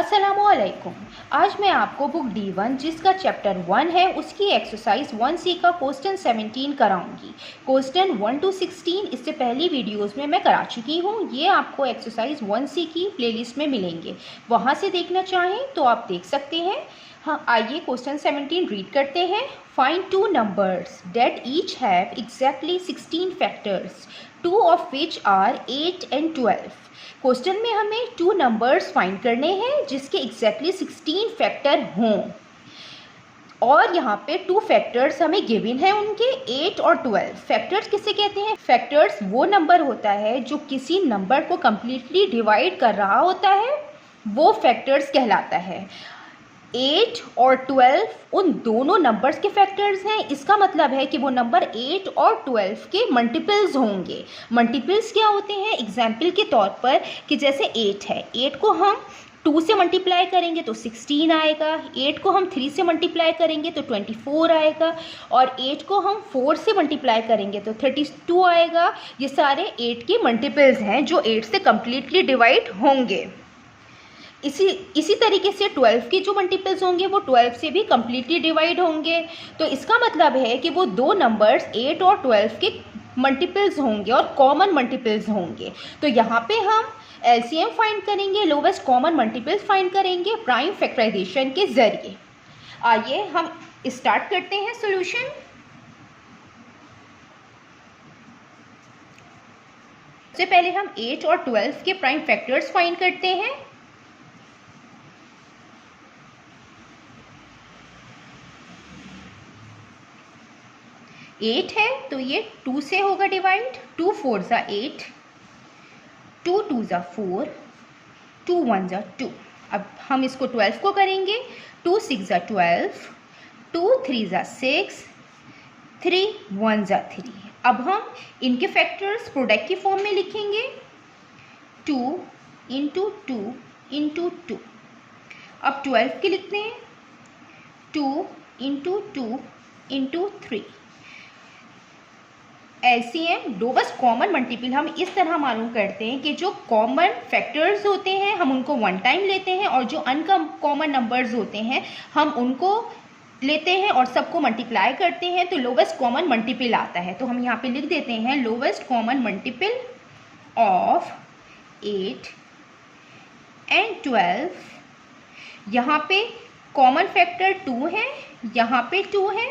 अस्सलामुअलैकुम। आज मैं आपको बुक D1 जिसका चैप्टर 1 है उसकी एक्सरसाइज 1C का क्वेश्चन 17 कराऊंगी। क्वेश्चन 1 to 16 इससे पहली वीडियोस में मैं करा चुकी हूँ। ये आपको एक्सरसाइज 1C की प्लेलिस्ट में मिलेंगे, वहाँ से देखना चाहें तो आप देख सकते हैं। हाँ, आइए क्वेश्चन 17 रीड करते हैं। Find two numbers that each have exactly 16 factors, two of which are 8 and 12। Question में हमें टू नंबर्स फाइंड करने हैं जिसके एग्जैक्टली 16 फैक्टर हों, और यहाँ पे टू फैक्टर्स हमें गिवन है उनके 8 और 12। फैक्टर्स किसे कहते हैं? फैक्टर्स वो नंबर होता है जो किसी नंबर को कम्प्लीटली डिवाइड कर रहा होता है, वो फैक्टर्स कहलाता है। 8 और 12 उन दोनों नंबर्स के फैक्टर्स हैं। इसका मतलब है कि वो नंबर 8 और 12 के मल्टीपल्स होंगे। मल्टीपल्स क्या होते हैं? एग्जाम्पल के तौर पर कि जैसे 8 है, 8 को हम 2 से मल्टीप्लाई करेंगे तो 16 आएगा, 8 को हम 3 से मल्टीप्लाई करेंगे तो 24 आएगा, और 8 को हम 4 से मल्टीप्लाई करेंगे तो 32 आएगा। ये सारे 8 के मल्टीपल्स हैं जो 8 से कम्प्लीटली डिवाइड होंगे। इसी तरीके से 12 के जो मल्टीपल्स होंगे वो 12 से भी कम्प्लीटली डिवाइड होंगे। तो इसका मतलब है कि वो दो नंबर्स 8 और 12 के मल्टीपल्स होंगे और कॉमन मल्टीपल्स होंगे। तो यहाँ पे हम एलसीएम फाइंड करेंगे, लोवेस्ट कॉमन मल्टीपल्स फाइंड करेंगे प्राइम फैक्टराइजेशन के जरिए। आइए हम स्टार्ट करते हैं सॉल्यूशन। सबसे पहले हम 8 और 12 के प्राइम फैक्टर्स फाइंड करते हैं। एट है तो ये 2 से होगा डिवाइड। 2 4 ज़ा 8, 2 2 ज़ा 4, 2 1 ज़ा 2। अब हम इसको 12 को करेंगे। 2 6 ज़ा 12, 2 3 ज़ा 6, 3 1 ज़ा 3। अब हम इनके फैक्टर्स प्रोडक्ट की फॉर्म में लिखेंगे। 2 इंटू 2 इंटू 2। अब 12 के लिखते हैं। 2 into 2 into 3। LCM lowest common multiple हम इस तरह मालूम करते हैं कि जो कॉमन फैक्टर्स होते हैं हम उनको वन टाइम लेते हैं, और जो अनकॉमन नंबर्स होते हैं हम उनको लेते हैं और सबको मल्टीप्लाई करते हैं, तो लोवेस्ट कॉमन मल्टीपल आता है। तो हम यहाँ पे लिख देते हैं lowest common multiple of 8 and 12। यहाँ पे कॉमन फैक्टर 2 है, यहाँ पे 2 है।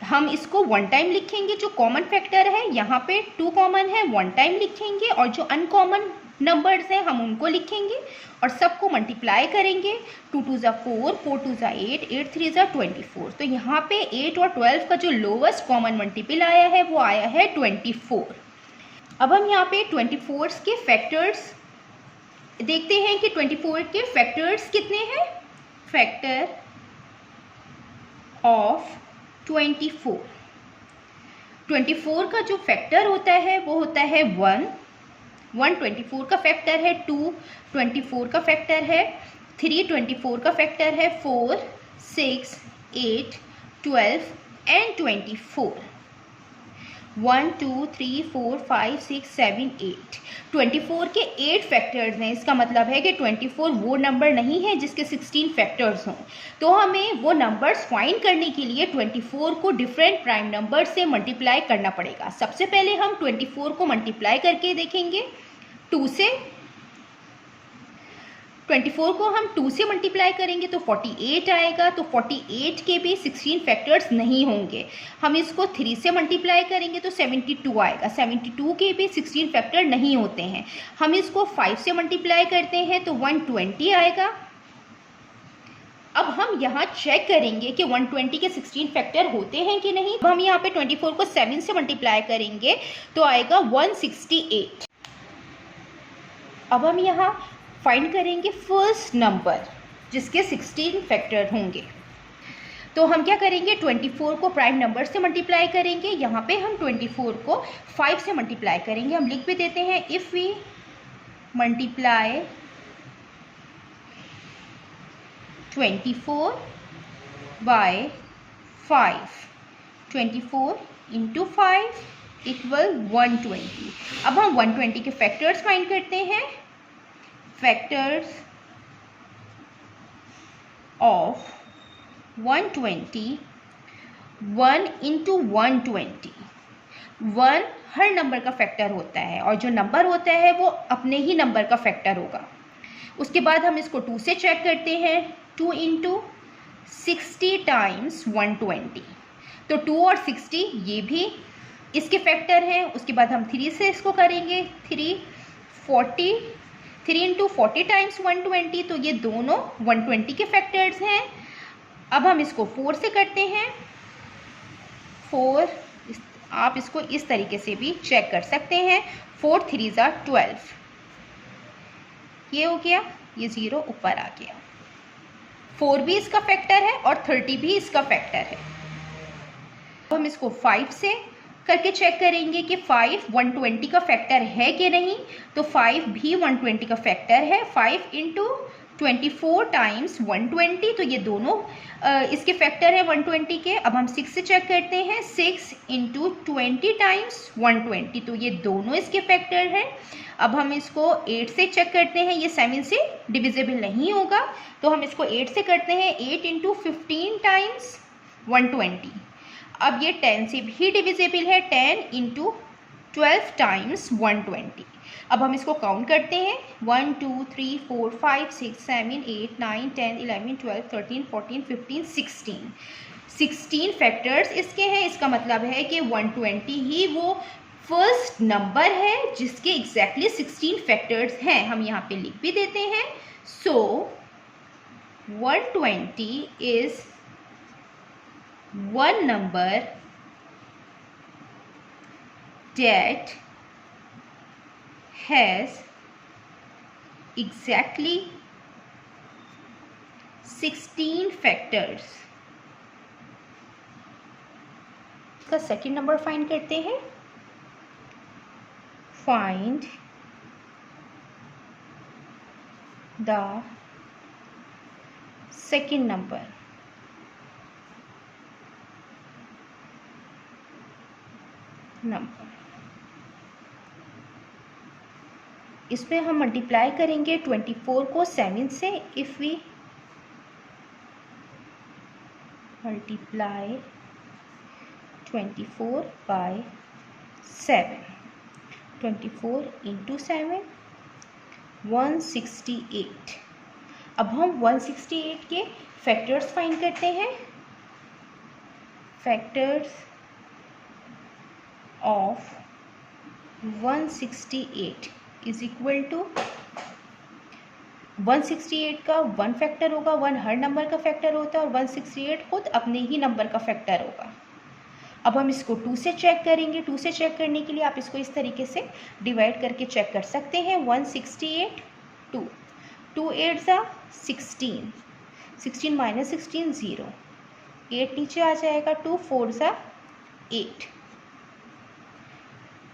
हम इसको वन टाइम लिखेंगे। जो कॉमन फैक्टर है यहाँ पे 2 कॉमन है, वन टाइम लिखेंगे, और जो अनकॉमन नंबर्स हैं हम उनको लिखेंगे और सबको मल्टीप्लाई करेंगे। 2 2 ज़ा 4, 4 2 ज़ा 8, 8 3 ज़ा 24। तो यहाँ पे 8 और 12 का जो लोवेस्ट कॉमन मल्टीपल आया है वो आया है 24। अब हम यहाँ पे 24 के फैक्टर्स देखते हैं कि 24 के फैक्टर्स कितने हैं। Factor of 24। 24 का जो फैक्टर होता है वो होता है 1। 1 24 का फैक्टर है। 2 24 का फैक्टर है। 3 24 का फैक्टर है। 4 6 8 12 एंड 24। 1 2 3 4 5 6 7 8। 24 के 8 फैक्टर्स हैं। इसका मतलब है कि 24 वो नंबर नहीं है जिसके 16 फैक्टर्स हों। तो हमें वो नंबर्स फाइंड करने के लिए 24 को डिफरेंट प्राइम नंबर से मल्टीप्लाई करना पड़ेगा। सबसे पहले हम 24 को मल्टीप्लाई करके देखेंगे 2 से। 24 को हम 2 से मल्टीप्लाई करेंगे तो 48 आएगा। तो 48 के भी 16 फैक्टर्स नहीं होंगे। हम इसको 3 से मल्टीप्लाई करेंगे तो 72 आएगा। 72 के भी 16 फैक्टर नहीं होते हैं। हम इसको 5 से मल्टीप्लाई करते हैं तो 120 आएगा। अब हम यहाँ चेक करेंगे कि 120 के 16 फैक्टर होते हैं कि नहीं। अब हम यहाँ पे 24 को 7 से मल्टीप्लाई करेंगे तो आएगा 168। अब हम यहाँ फाइंड करेंगे फर्स्ट नंबर जिसके 16 फैक्टर होंगे। तो हम क्या करेंगे, 24 को प्राइम नंबर से मल्टीप्लाई करेंगे। यहाँ पे हम 24 को 5 से मल्टीप्लाई करेंगे। हम लिख भी देते हैं if we multiply 24 by 5, 24 into 5 equal 120। अब हम 120 के फैक्टर्स फाइंड करते हैं। Factors of 120 1 into 120। 1 हर नंबर का फैक्टर होता है और जो नंबर होता है वो अपने ही नंबर का फैक्टर होगा। उसके बाद हम इसको 2 से चेक करते हैं। 2 इंटू 60 टाइम्स 120, तो 2 और 60 ये भी इसके फैक्टर हैं। उसके बाद हम 3 से इसको करेंगे। 3 इंटू 40 टाइम्स 120, तो ये दोनों 120 के फैक्टर्स हैं। अब हम इसको 4 से करते हैं। 4, आप इसको इस तरीके से भी चेक कर सकते हैं। 4 3 ज़ा 12, ये हो गया, ये 0 ऊपर आ गया। 4 भी इसका फैक्टर है और 30 भी इसका फैक्टर है। अब हम इसको 5 से करके चेक करेंगे कि 5 120 का फैक्टर है कि नहीं। तो 5 भी 120 का फैक्टर है। 5 इंटू 24 टाइम्स 120, तो ये दोनों इसके फैक्टर है 120 के। अब हम 6 से चेक करते हैं। 6 इंटू 20 टाइम्स 120, तो ये दोनों इसके फैक्टर हैं। अब हम इसको 8 से चेक करते हैं। ये 7 से डिविजिबल नहीं होगा, तो हम इसको 8 से करते हैं। 8 इंटू 15 टाइम्स 120। अब ये 10 से भी डिविजिबल है। 10 इंटू 12 टाइम्स 120। अब हम इसको काउंट करते हैं। 1 2 3 4 5 6 7 8 9 10 11 12 13 14 15 16। 16 फैक्टर्स इसके हैं। इसका मतलब है कि 120 ही वो फर्स्ट नंबर है जिसके एग्जैक्टली 16 फैक्टर्स हैं। हम यहाँ पे लिख भी देते हैं। So 120 is one number that has exactly 16 factors। इसका सेकेंड नंबर फाइंड करते हैं। Find the second number. इसमें हम मल्टीप्लाई करेंगे 24 को 7 से। If we multiply 24 by 7, 24 into 7 168। अब हम 168 के फैक्टर्स फाइंड करते हैं। Factors of 168 is equal to 168 का 1 फैक्टर होगा। 1 हर नंबर का फैक्टर होता है और 168 खुद अपने ही नंबर का फैक्टर होगा। अब हम इसको 2 से चेक करेंगे। 2 से चेक करने के लिए आप इसको इस तरीके से डिवाइड करके चेक कर सकते हैं। 168 2 2 8 ज़ा 16, 16 माइनस 16 0, 8 नीचे आ जाएगा। 2 4 ज़ा 8।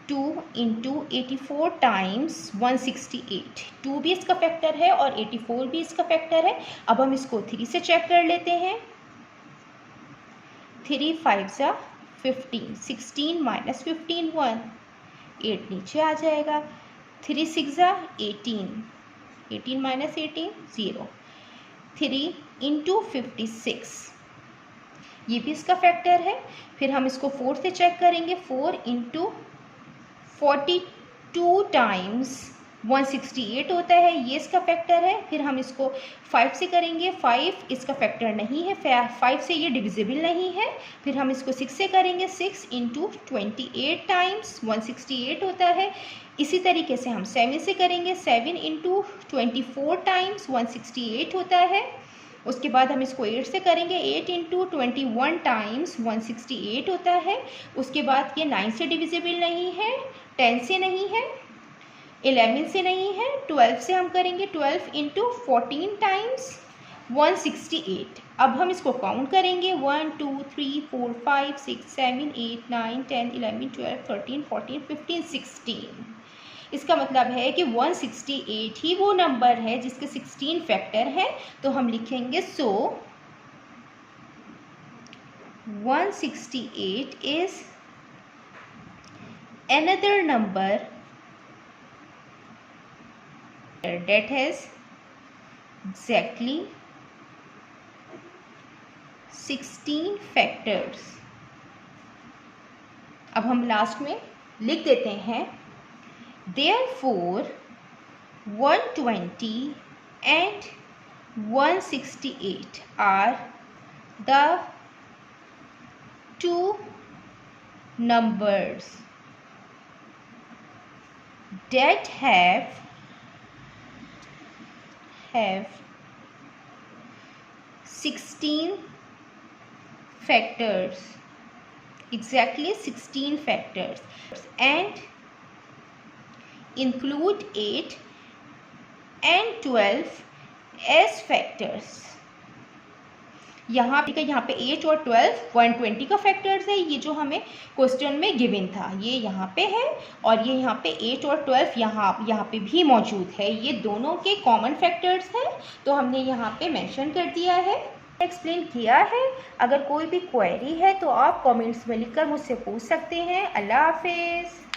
2 इंटू 84 टाइम्स 168। 2 भी इसका फैक्टर है और 84 भी इसका फैक्टर है। अब हम इसको 3 से चेक कर लेते हैं। 3 5 ज़ा 15, 16 माइनस 15 1, 8 नीचे आ जाएगा। 3 6 ज़ा 18, 18 माइनस 18 0। 3 इंटू 56, ये भी इसका फैक्टर है। फिर हम इसको 4 से चेक करेंगे। 4 इंटू 42 टाइम्स 168 होता है, ये इसका फैक्टर है। फिर हम इसको 5 से करेंगे। 5 इसका फैक्टर नहीं है, 5 से ये डिविजिबल नहीं है। फिर हम इसको 6 से करेंगे। 6 इंटू 28 टाइम्स 168 होता है। इसी तरीके से हम 7 से करेंगे। 7 इंटू 24 टाइम्स 168 होता है। उसके बाद हम इसको 8 से करेंगे। 8 इंटू 21 टाइम्स 168 होता है। उसके बाद ये 9 से डिविजिबल नहीं है, 10 से नहीं है, 11 से नहीं है, 12 से हम करेंगे। 12 इंटू 14 टाइम्स 168। अब हम इसको काउंट करेंगे। 1 2 3 4 5 6 7 8 9 10 11 12 13 14 15 16। इसका मतलब है कि 168 ही वो नंबर है जिसके 16 फैक्टर है। तो हम लिखेंगे सो 168 is another number that has exactly 16 factors. अब हम लास्ट में लिख देते हैं therefore 120 and 168 are the two numbers that have 16 factors, exactly 16 factors, and include 8 and 12 as factors। यहाँ पे 8 और 12 120 का फैक्टर्स है, ये जो हमें क्वेश्चन में गिवन था ये यहाँ पे है, और ये यहाँ पे 8 और 12 यहाँ पे भी मौजूद है, ये दोनों के कॉमन फैक्टर्स हैं, तो हमने यहाँ पे मेंशन कर दिया है, एक्सप्लेन किया है। अगर कोई भी क्वेरी है तो आप कमेंट्स में लिखकर मुझसे पूछ सकते हैं। अल्लाह हाफिज़।